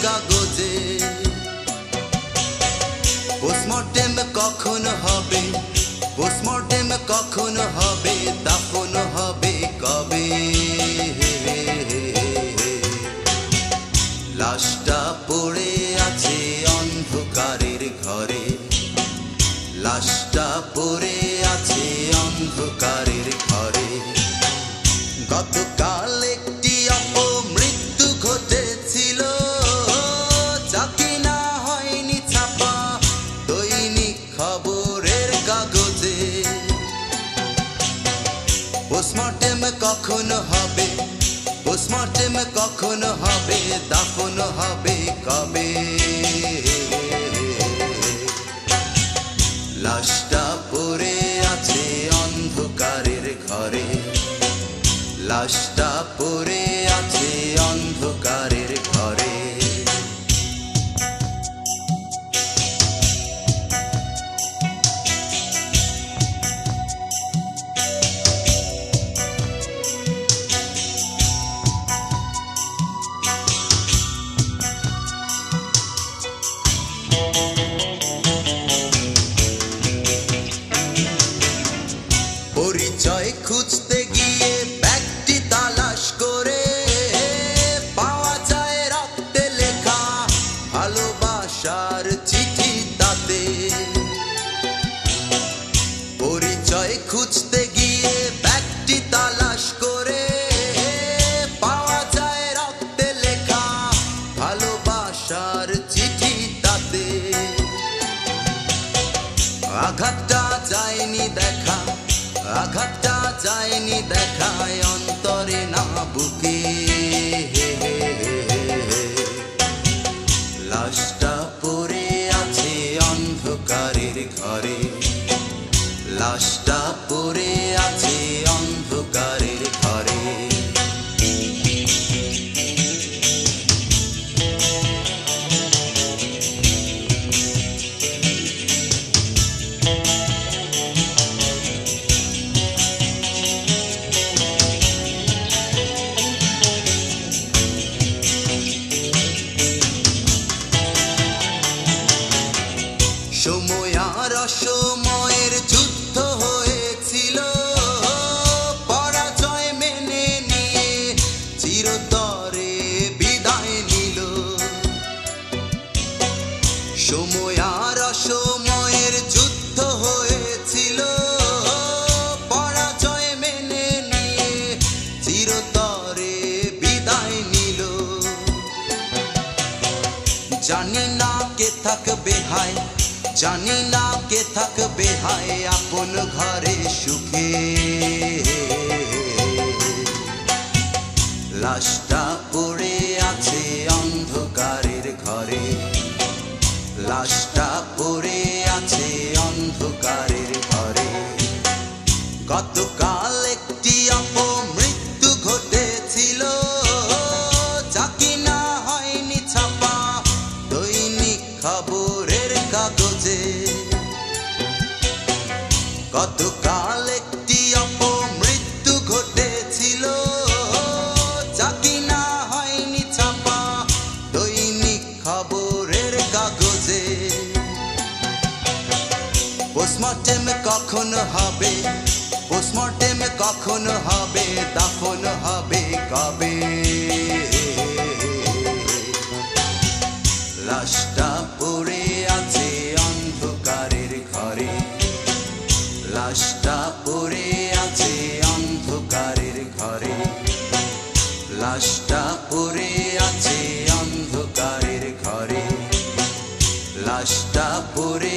কাগজে। পোস্টমর্টেম কখন হবে, পোস্টমর্টেম কখন হবে, দাফন হবে কবে? লাশটা পড়ে আছে অন্ধকারের ঘরে, লাশটা পড়ে আছে অন্ধকারের ঘরে। গতকাল একটি অপমৃত্যু ঘটেছিল, যা কিনা হয়নি ছাপা দৈনিক খবরের কাগজে। পোস্টমর্টেম কখন হবে, পোস্টমর্টেম কখন হবে, দাফন হবে কবে? লাশটা পড়ে আছে অন্ধকারের ঘরে, লাশটা পড়ে আছে অন্ধকারের ঘরে। পরিচয় খুঁজতে গিয়ে ব্যাগটি তালাশ করে পাওয়া যায় রক্তে লেখা ভালোবাসার চিঠি তাতে। পরিচয় খুঁজতে গিয়ে ব্যাগটি তালাশ করে পাওয়া যায় রক্তে লেখা ভালোবাসার চিঠি তাতে। আঘাতটা যায়নি দেখা, আঘাতটা যায়নি দেখায় অন্তরে না বুকে। লাশটা পড়ে আছে অন্ধকারের ঘরে, লাশটা পড়ে আছে অন্ধকারের ঘরে। সময় আর অসময়ের যুদ্ধ হয়েছিল, পরাজয় মেনে নিয়ে চিরতরে বিদায় নিল। সময় আর অসময়ের যুদ্ধ হয়েছিল, পরাজয় মেনে নিয়ে চিরতরে বিদায় নিল। জানি না কে থাকবে হায়, জানি না কে থাকবে হায় আপন ঘরে সুখে। লাশটা পড়ে আছে অন্ধকারের ঘরে, লাশটা পড়ে আছে অন্ধকারের ঘরে। গতকাল একটি অপমৃত্যু ঘটেছিল, যা কিনা হয়নি ছাপা দৈনিক খবরের কাগজে। গতকাল একটি অপমৃত্যু ঘটেছিল, যা কিনা হয়নি ছাপা দৈনিক খবরের কাগজে। পোস্টমর্টেম কখন হবে, পোস্টমর্টেম কখন হবে, দাফন হবে কবে? লাশটা পড়ে আছে অন্ধকারের ঘরে, লাশটা পড়ে আছে অন্ধকারের ঘরে, লাশটা পড়ে আছে অন্ধকারের ঘরে, লাশটা পড়ে